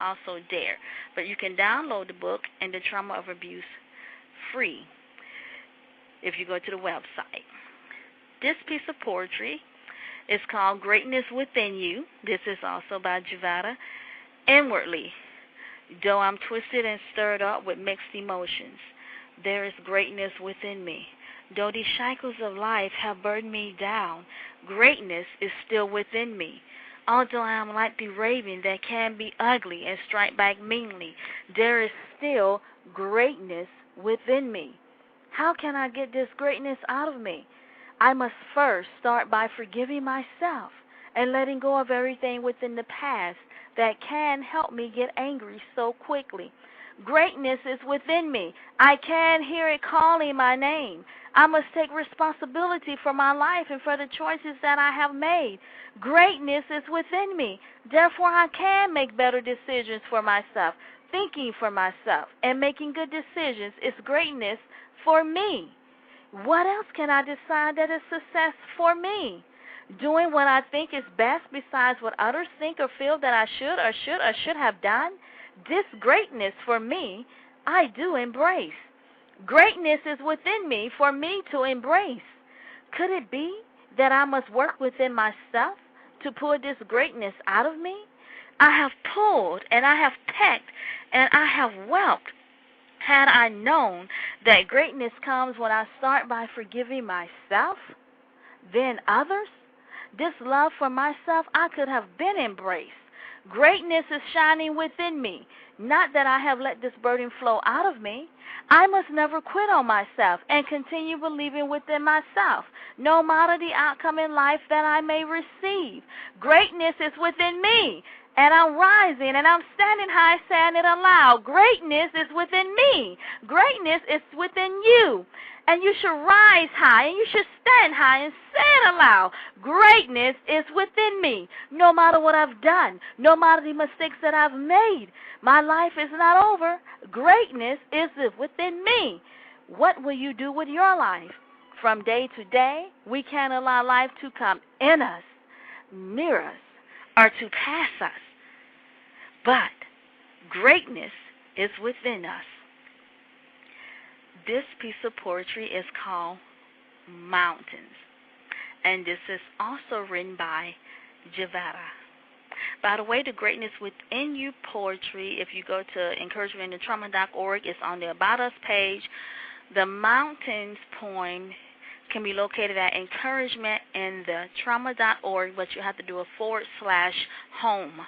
also there. But you can download the book and the Trauma of Abuse free if you go to the website. This piece of poetry is called Greatness Within You. This is also by Javada. Inwardly, though I'm twisted and stirred up with mixed emotions, there is greatness within me. Though these shackles of life have burdened me down, greatness is still within me. Although I am like the raven that can be ugly and strike back meanly, there is still greatness within me. How can I get this greatness out of me? I must first start by forgiving myself and letting go of everything within the past that can help me get angry so quickly. Greatness is within me. I can hear it calling my name. I must take responsibility for my life and for the choices that I have made. Greatness is within me. Therefore, I can make better decisions for myself. Thinking for myself and making good decisions is greatness for me. What else can I decide that is success for me? Doing what I think is best besides what others think or feel that I should have done? This greatness for me, I do embrace. Greatness is within me for me to embrace. Could it be that I must work within myself to pull this greatness out of me? I have pulled and I have pecked and I have whelped. Had I known that greatness comes when I start by forgiving myself, then others, this love for myself I could have been embraced. Greatness is shining within me. Not that I have let this burden flow out of me. I must never quit on myself and continue believing within myself, no matter the outcome in life that I may receive. Greatness is within me, and I'm rising, and I'm standing high, saying it aloud. Greatness is within me. Greatness is within you. And you should rise high, and you should stand high and say it aloud. Greatness is within me. No matter what I've done, no matter the mistakes that I've made, my life is not over. Greatness is within me. What will you do with your life? From day to day, we can't allow life to come in us, near us, or to pass us. But greatness is within us. This piece of poetry is called Mountains, and this is also written by Javada. By the way, the Greatness Within You poetry, if you go to encouragementandtrauma.org, it's on the About Us page. The Mountains poem can be located at encouragementandtrauma.org, but you have to do a /home.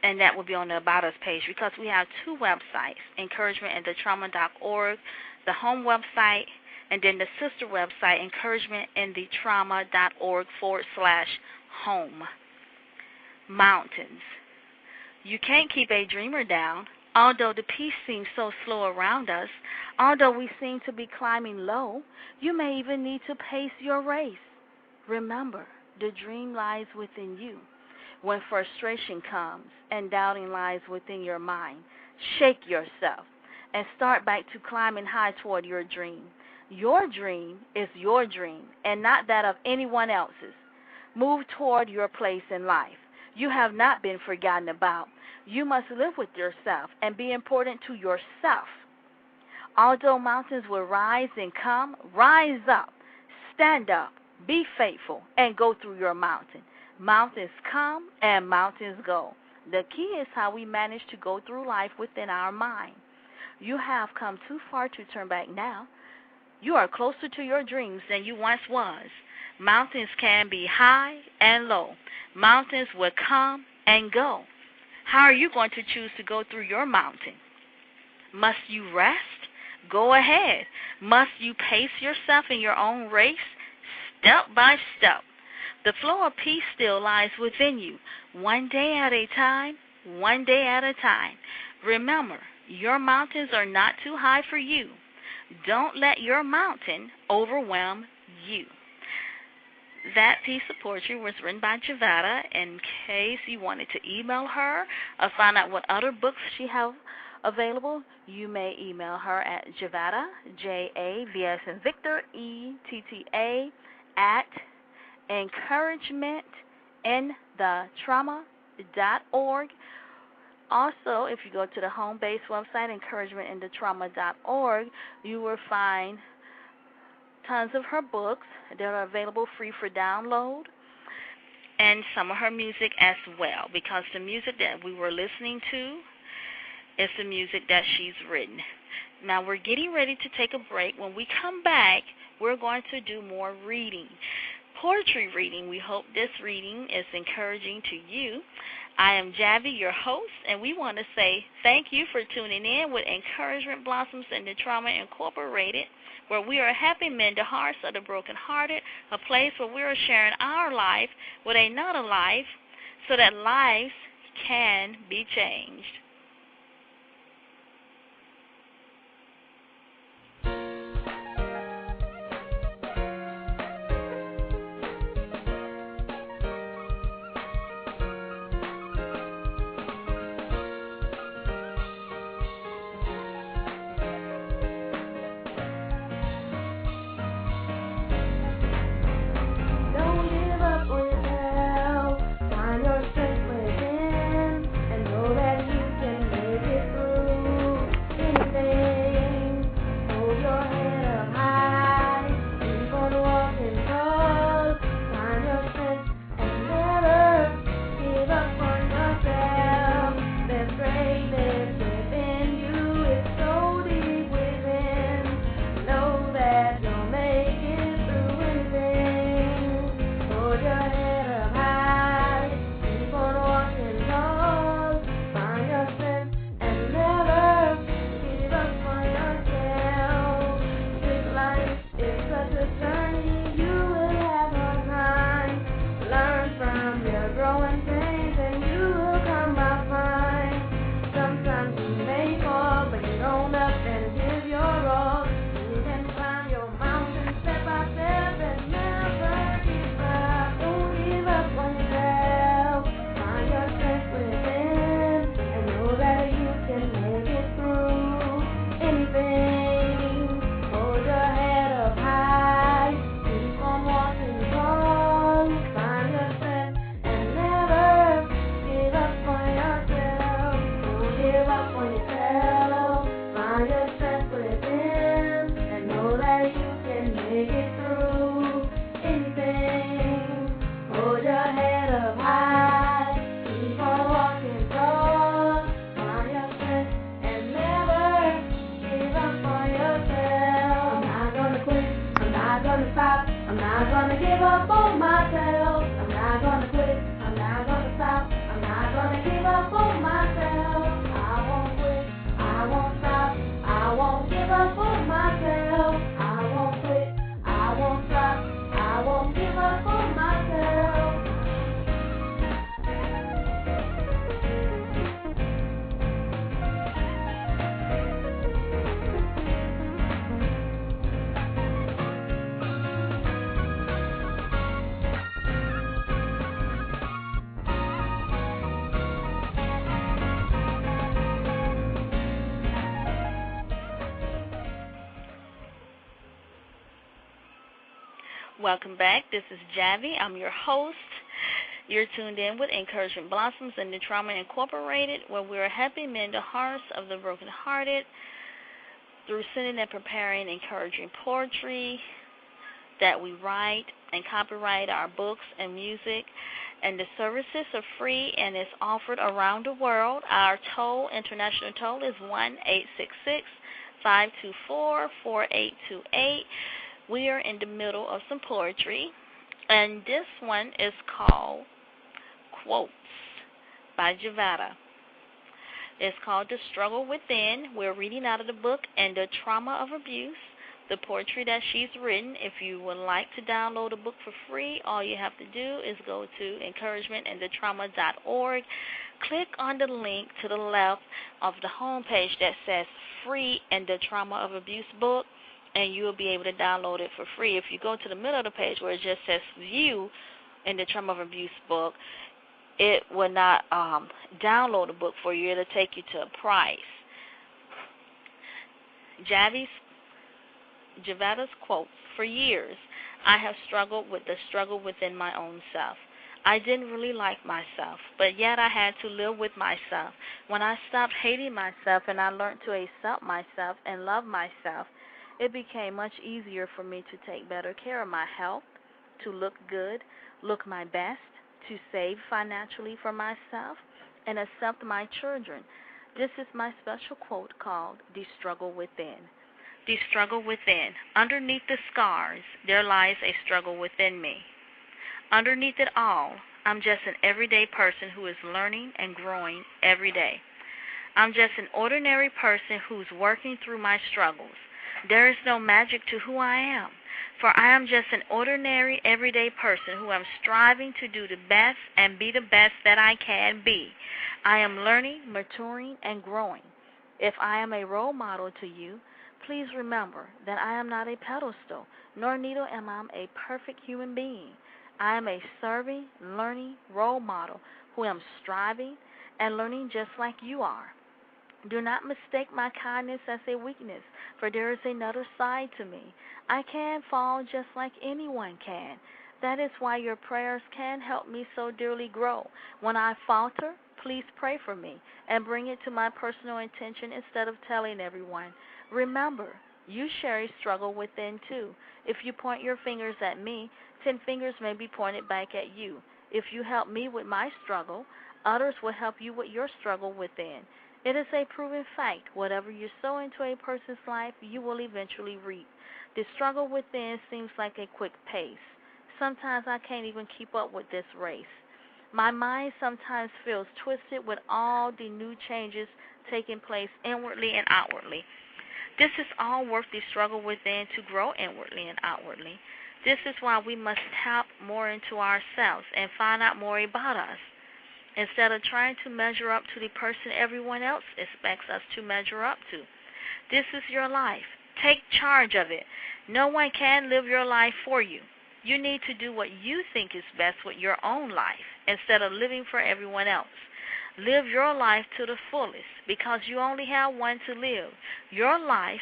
And that will be on the About Us page because we have two websites, encouragementandtrauma.org, the home website, and then the sister website, encouragementandtrauma.org /home. Mountains. You can't keep a dreamer down. Although the peace seems so slow around us, although we seem to be climbing low, you may even need to pace your race. Remember, the dream lies within you. When frustration comes and doubting lies within your mind, shake yourself and start back to climbing high toward your dream. Your dream is your dream and not that of anyone else's. Move toward your place in life. You have not been forgotten about. You must live with yourself and be important to yourself. Although mountains will rise and come, rise up, stand up, be faithful, and go through your mountain. Mountains come and mountains go. The key is how we manage to go through life within our mind. You have come too far to turn back now. You are closer to your dreams than you once was. Mountains can be high and low. Mountains will come and go. How are you going to choose to go through your mountain? Must you rest? Go ahead. Must you pace yourself in your own race? Step by step. The flow of peace still lies within you, one day at a time, one day at a time. Remember, your mountains are not too high for you. Don't let your mountain overwhelm you. That piece of poetry was written by Javada. In case you wanted to email her or find out what other books she has available, you may email her at Javada, J-A-V as in Victor, E-T-T-A, at encouragementandthetrauma.org, Also, if you go to the home-based website, encouragementandthetrauma.org, you will find tons of her books that are available free for download, and some of her music as well, because the music that we were listening to is the music that she's written. Now we're getting ready to take a break. When we come back, we're going to do more reading, poetry reading. We hope this reading is encouraging to you. I am Javi, your host, and we want to say thank you for tuning in with Encouragement Blossoms in the Trauma Incorporated, where we are helping mend the hearts of the brokenhearted, a place where we are sharing our life with another life so that lives can be changed. Welcome back. This is Javi. I'm your host. You're tuned in with Encouragement Blossoms and the Trauma Incorporated, where we're helping mend the hearts of the brokenhearted through sending and preparing encouraging poetry that we write and copyright our books and music. And the services are free and is offered around the world. Our international toll is 1-866-524-4828. We are in the middle of some poetry, and this one is called Quotes by Javada. It's called The Struggle Within. We're reading out of the book And the Trauma of Abuse, the poetry that she's written. If you would like to download the book for free, all you have to do is go to encouragementandthetrauma.org. Click on the link to the left of the homepage that says Free and the Trauma of Abuse book, and you will be able to download it for free. If you go to the middle of the page where it just says View in the Trauma of Abuse book, it will not download the book for you. It'll take you to a price. Javada's quote: for years, I have struggled with the struggle within my own self. I didn't really like myself, but yet I had to live with myself. When I stopped hating myself and I learned to accept myself and love myself, it became much easier for me to take better care of my health, to look good, look my best, to save financially for myself, and accept my children. This is my special quote called The Struggle Within. The struggle within. Underneath the scars, there lies a struggle within me. Underneath it all, I'm just an everyday person who is learning and growing every day. I'm just an ordinary person who's working through my struggles. There is no magic to who I am, for I am just an ordinary, everyday person who am striving to do the best and be the best that I can be. I am learning, maturing, and growing. If I am a role model to you, please remember that I am not a pedestal, nor neither am I a perfect human being. I am a serving, learning role model who am striving and learning just like you are. Do not mistake my kindness as a weakness, for there is another side to me. I can fall just like anyone can. That is why your prayers can help me so dearly grow. When I falter, please pray for me and bring it to my personal attention instead of telling everyone. Remember, you share a struggle within too. If you point your fingers at me, 10 fingers may be pointed back at you. If you help me with my struggle, others will help you with your struggle within. It is a proven fact. Whatever you sow into a person's life, you will eventually reap. The struggle within seems like a quick pace. Sometimes I can't even keep up with this race. My mind sometimes feels twisted with all the new changes taking place inwardly and outwardly. This is all worth the struggle within to grow inwardly and outwardly. This is why we must tap more into ourselves and find out more about us, instead of trying to measure up to the person everyone else expects us to measure up to. This is your life. Take charge of it. No one can live your life for you. You need to do what you think is best with your own life instead of living for everyone else. Live your life to the fullest because you only have one to live. Your life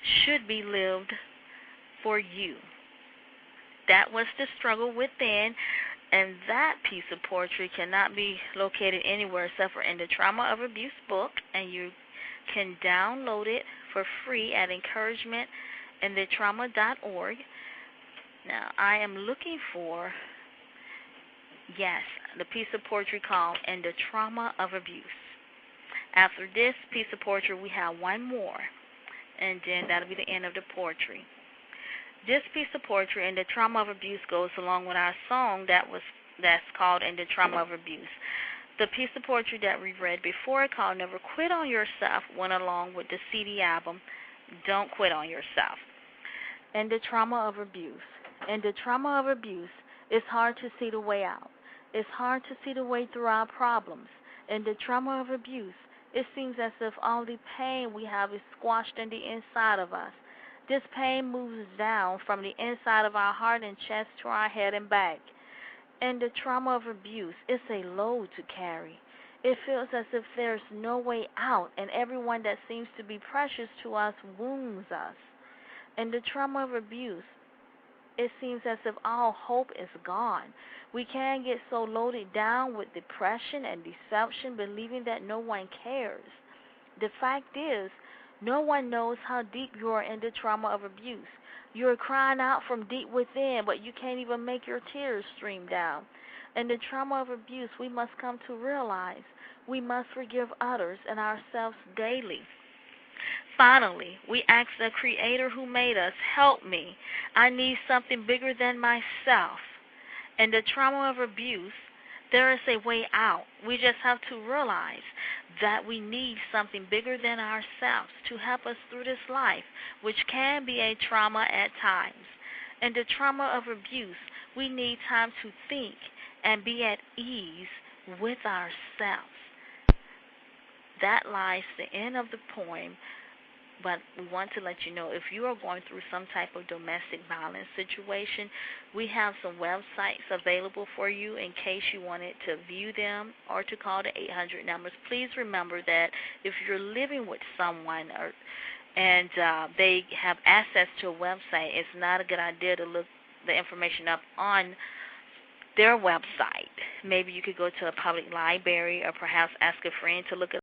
should be lived for you. That was the struggle within, and that piece of poetry cannot be located anywhere except for in the Trauma of Abuse book, and you can download it for free at encouragementinthetrauma.org. Now, I am looking for, yes, the piece of poetry called In the Trauma of Abuse. After this piece of poetry, we have one more, and then that'll be the end of the poetry. This piece of poetry, In the Trauma of Abuse, goes along with our song that's called In the Trauma of Abuse. The piece of poetry that we read before called Never Quit on Yourself went along with the CD album Don't Quit on Yourself. In the Trauma of Abuse. In the trauma of abuse, it's hard to see the way out. It's hard to see the way through our problems. In the trauma of abuse, it seems as if all the pain we have is squashed in the inside of us. This pain moves down from the inside of our heart and chest to our head and back. In the trauma of abuse, it's a load to carry. It feels as if there's no way out, and everyone that seems to be precious to us wounds us. In the trauma of abuse, it seems as if all hope is gone. We can get so loaded down with depression and deception, believing that no one cares. The fact is, no one knows how deep you are in the trauma of abuse. You are crying out from deep within, but you can't even make your tears stream down. In the trauma of abuse, we must come to realize we must forgive others and ourselves daily. Finally, we ask the Creator who made us, help me. I need something bigger than myself. In the trauma of abuse, there is a way out. We just have to realize that we need something bigger than ourselves to help us through this life, which can be a trauma at times. In the trauma of abuse, we need time to think and be at ease with ourselves. That lies the end of the poem. But we want to let you know, if you are going through some type of domestic violence situation, we have some websites available for you in case you wanted to view them or to call the 800 numbers. Please remember that if you're living with someone and they have access to a website, it's not a good idea to look the information up on their website. Maybe you could go to a public library or perhaps ask a friend to look it